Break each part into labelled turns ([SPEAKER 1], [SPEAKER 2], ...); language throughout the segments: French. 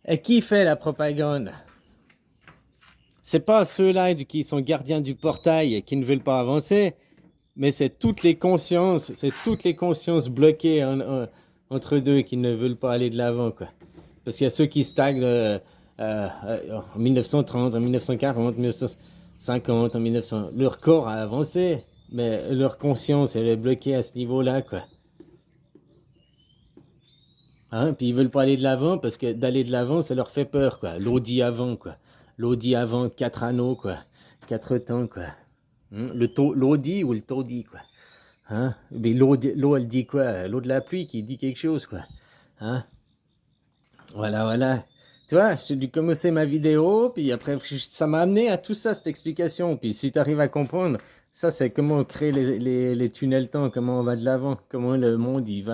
[SPEAKER 1] Et qui fait la propagande? C'est pas ceux-là qui sont gardiens du portail et qui ne veulent pas avancer, mais c'est toutes les consciences bloquées entre deux qui ne veulent pas aller de l'avant, quoi. Parce qu'il y a ceux qui stagnent en 1930, en 1940, en 1950, en 1900. Leur corps a avancé, mais leur conscience, elle est bloquée à ce niveau-là, quoi. Hein? Puis ils veulent pas aller de l'avant parce que d'aller de l'avant, ça leur fait peur, quoi. L'audi avant, quoi. L'audi avant, quatre anneaux, quoi. Quatre temps, quoi. L'audi ou le taudis, quoi. Hein? Mais l'eau, elle dit quoi? L'eau de la pluie qui dit quelque chose, quoi. Hein? Voilà, voilà. Tu vois, j'ai dû commencer ma vidéo, puis après, ça m'a amené à tout ça, cette explication. Puis si tu arrives à comprendre, ça, c'est comment créer les tunnels temps, comment on va de l'avant, comment le monde, il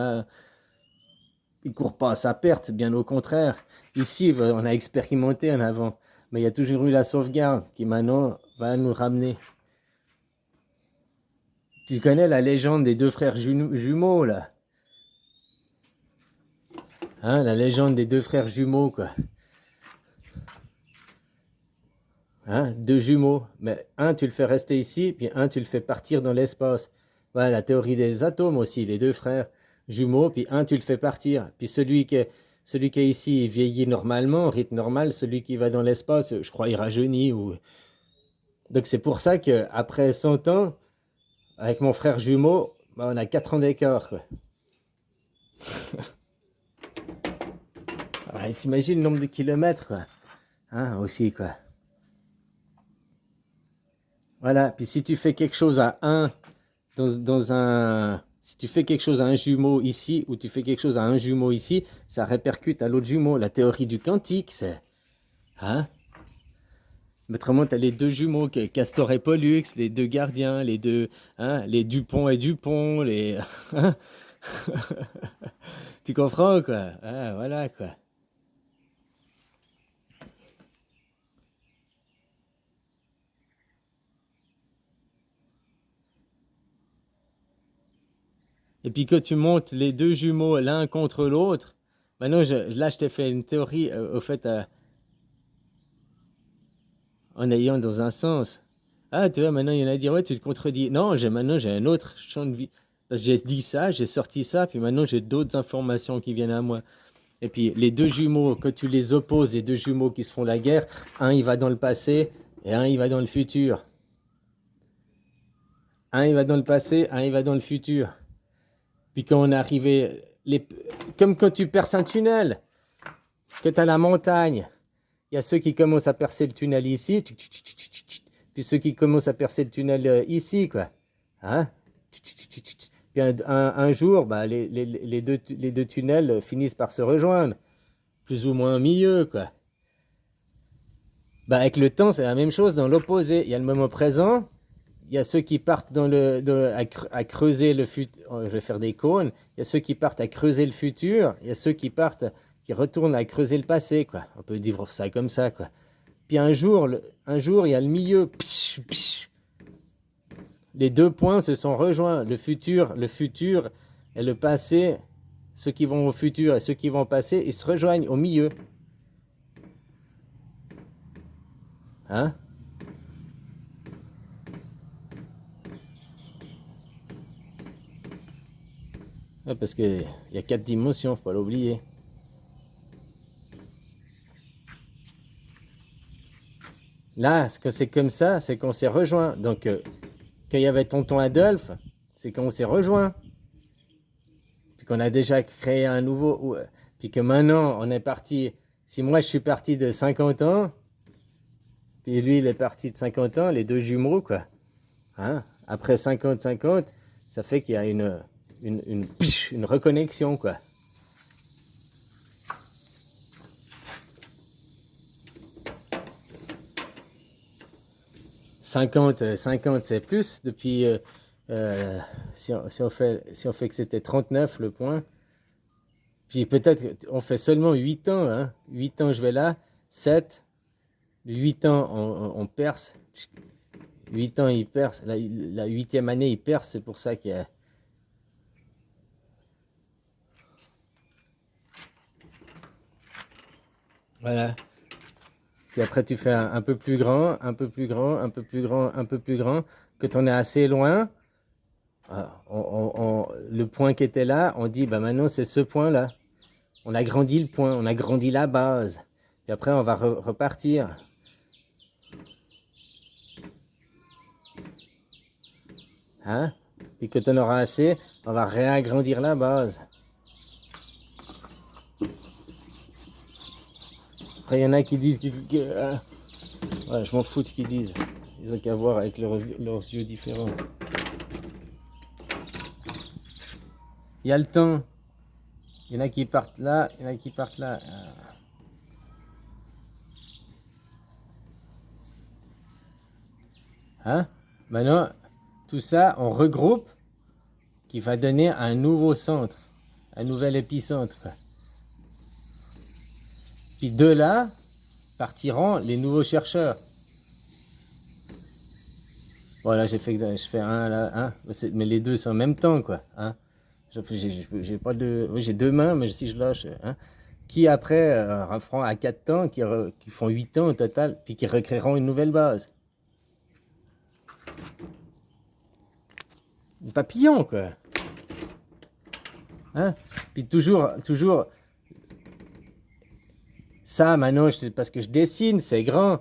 [SPEAKER 1] court pas à sa perte, bien au contraire. Ici, on a expérimenté en avant, mais il y a toujours eu la sauvegarde qui maintenant va nous ramener. Tu connais la légende des deux frères jumeaux, là? Hein, la légende des deux frères jumeaux, quoi. Hein, deux jumeaux, mais un tu le fais rester ici, puis un tu le fais partir dans l'espace. Voilà la théorie des atomes aussi, les deux frères jumeaux, puis un tu le fais partir. Puis celui qui est ici, il vieillit normalement, au rythme normal, celui qui va dans l'espace, je crois, il rajeunit. Donc c'est pour ça qu'après 100 ans, avec mon frère jumeau, bah, on a 4 ans d'écart, quoi. Ouais, t'imagines le nombre de kilomètres, quoi. Hein, aussi, quoi. Voilà, puis si tu fais quelque chose à un dans un. Si tu fais quelque chose à un jumeau ici, ou tu fais quelque chose à un jumeau ici, ça répercute à l'autre jumeau. La théorie du quantique, c'est. Hein? Autrement, tu as les deux jumeaux, Castor et Pollux, les deux gardiens, les deux. Hein, les Dupont et Dupont, les. Hein? Tu comprends, quoi? Ah, voilà, quoi. Et puis que tu montes les deux jumeaux l'un contre l'autre, maintenant, là, je t'ai fait une théorie, au fait, en ayant dans un sens. Ah, tu vois, maintenant, il y en a qui disent, ouais, tu te contredis. Non, maintenant, j'ai un autre champ de vie. Parce que j'ai dit ça, j'ai sorti ça, puis maintenant, j'ai d'autres informations qui viennent à moi. Et puis, les deux jumeaux, que tu les opposes, les deux jumeaux qui se font la guerre, un, il va dans le passé, et un, il va dans le futur. Un, il va dans le passé, un, il va dans le futur. Puis quand on est arrivé, comme quand tu perces un tunnel, que tu as la montagne, il y a ceux qui commencent à percer le tunnel ici, puis ceux qui commencent à percer le tunnel ici, quoi. Hein? Puis un jour, bah, les deux tunnels finissent par se rejoindre, plus ou moins au milieu, quoi. Bah, avec le temps, c'est la même chose dans l'opposé. Il y a le moment présent, il y a ceux qui partent à creuser le futur. Je vais faire des cônes. Il y a ceux qui partent à creuser le futur. Il y a ceux qui retournent à creuser le passé, quoi. On peut dire ça comme ça, quoi. Puis un jour, il y a le milieu. Psh, psh. Les deux points se sont rejoints. Le futur et le passé, ceux qui vont au futur et ceux qui vont au passé, ils se rejoignent au milieu. Hein? Ouais, parce qu'il y a quatre dimensions, faut pas l'oublier. Là, ce que c'est comme ça, c'est qu'on s'est rejoint. Donc, quand il y avait tonton Adolphe, c'est qu'on s'est rejoint. Puis qu'on a déjà créé un nouveau. Puis que maintenant, on est parti. Si moi, je suis parti de 50 ans, puis lui, il est parti de 50 ans, les deux jumeaux, quoi. Hein? Après 50-50, ça fait qu'il y a une reconnexion, quoi. 50 c'est plus depuis. Si on fait que c'était 39 le point, puis peut-être on fait seulement 8 ans. Hein? 8 ans, je vais là. 7, 8 ans, on perce. 8 ans, il perce. La 8e année, il perce. C'est pour ça qu'il y a. Voilà. Puis après, tu fais un peu plus grand, un peu plus grand, un peu plus grand, un peu plus grand. Que tu en es assez loin, le point qui était là, on dit, bah maintenant c'est ce point-là. On a grandi le point, on a grandi la base. Puis après, on va repartir. Hein? Puis que tu en auras assez, on va réagrandir la base. Après, il y en a qui disent hein? Ouais, je m'en fous de ce qu'ils disent. Ils ont qu'à voir avec leurs yeux différents. Il y a le temps. Il y en a qui partent là, il y en a qui partent là. Hein? Maintenant, tout ça, on regroupe, qui va donner un nouveau centre, un nouvel épicentre, quoi. Puis de là, partiront les nouveaux chercheurs. Voilà, je fais un là, un. Mais les deux sont en même temps, quoi. Hein? J'ai pas de, oui, j'ai deux mains, mais si je lâche, hein? Qui après feront à 4 temps, qui font 8 ans au total, puis qui recréeront une nouvelle base. Des papillons, quoi. Hein? Puis toujours, ça, maintenant, parce que je dessine, c'est grand.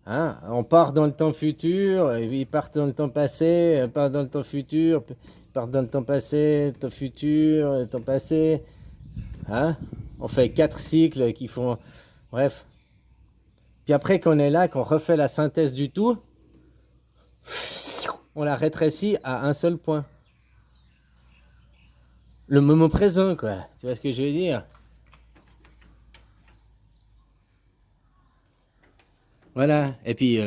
[SPEAKER 1] Hein? On part dans le temps futur, ils partent dans le temps passé, partent dans le temps futur, partent dans le temps passé, temps futur, temps passé. Hein? On fait 4 cycles qui font... Bref. Puis après qu'on est là, qu'on refait la synthèse du tout, on la rétrécit à un seul point. Le moment présent, quoi. Tu vois ce que je veux dire? Voilà. Et puis,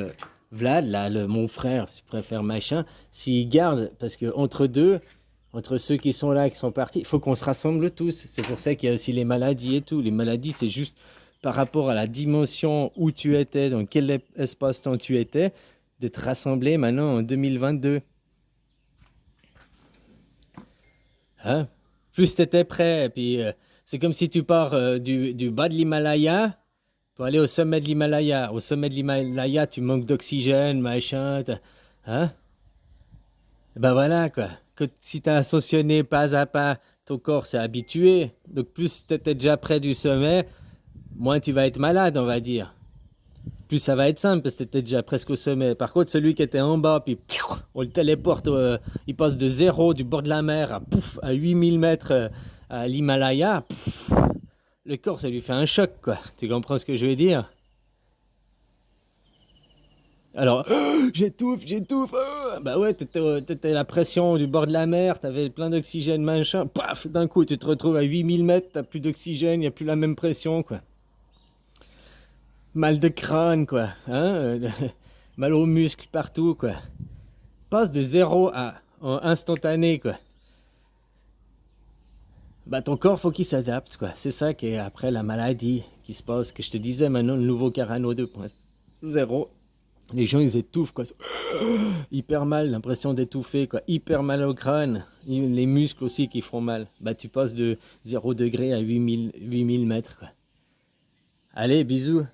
[SPEAKER 1] Vlad, là, mon frère, si tu préfères, machin, s'il garde, parce que entre deux, entre ceux qui sont là, qui sont partis, il faut qu'on se rassemble tous. C'est pour ça qu'il y a aussi les maladies et tout. Les maladies, c'est juste par rapport à la dimension où tu étais, dans quel espace-temps tu étais, de te rassembler maintenant en 2022. Hein? Plus tu étais prêt, et puis c'est comme si tu pars du bas de l'Himalaya pour aller au sommet de l'Himalaya. Au sommet de l'Himalaya, tu manques d'oxygène, machin. Hein? Ben voilà, quoi. Si tu as ascensionné pas à pas, ton corps s'est habitué. Donc plus tu étais déjà près du sommet, moins tu vas être malade, on va dire. Plus ça va être simple parce que tu étais déjà presque au sommet. Par contre, celui qui était en bas, puis on le téléporte, il passe de zéro du bord de la mer à 8000 mètres à l'Himalaya. Le corps, ça lui fait un choc, quoi. Tu comprends ce que je veux dire? Alors, j'étouffe. Bah ouais, t'étais la pression du bord de la mer, t'avais plein d'oxygène, machin. Paf, d'un coup, tu te retrouves à 8000 mètres, t'as plus d'oxygène, y a plus la même pression, quoi. Mal de crâne, quoi. Hein? Mal aux muscles partout, quoi. Passe de zéro à en instantané, quoi. Bah ton corps, faut qu'il s'adapte, quoi. C'est ça qui est après la maladie qui se passe, que je te disais maintenant, le nouveau Carano 2.0. Les gens, ils étouffent, quoi. Hyper mal, l'impression d'étouffer, quoi. Hyper mal au crâne. Les muscles aussi qui font mal. Bah tu passes de 0 degré à 8000 mètres, quoi. Allez, bisous.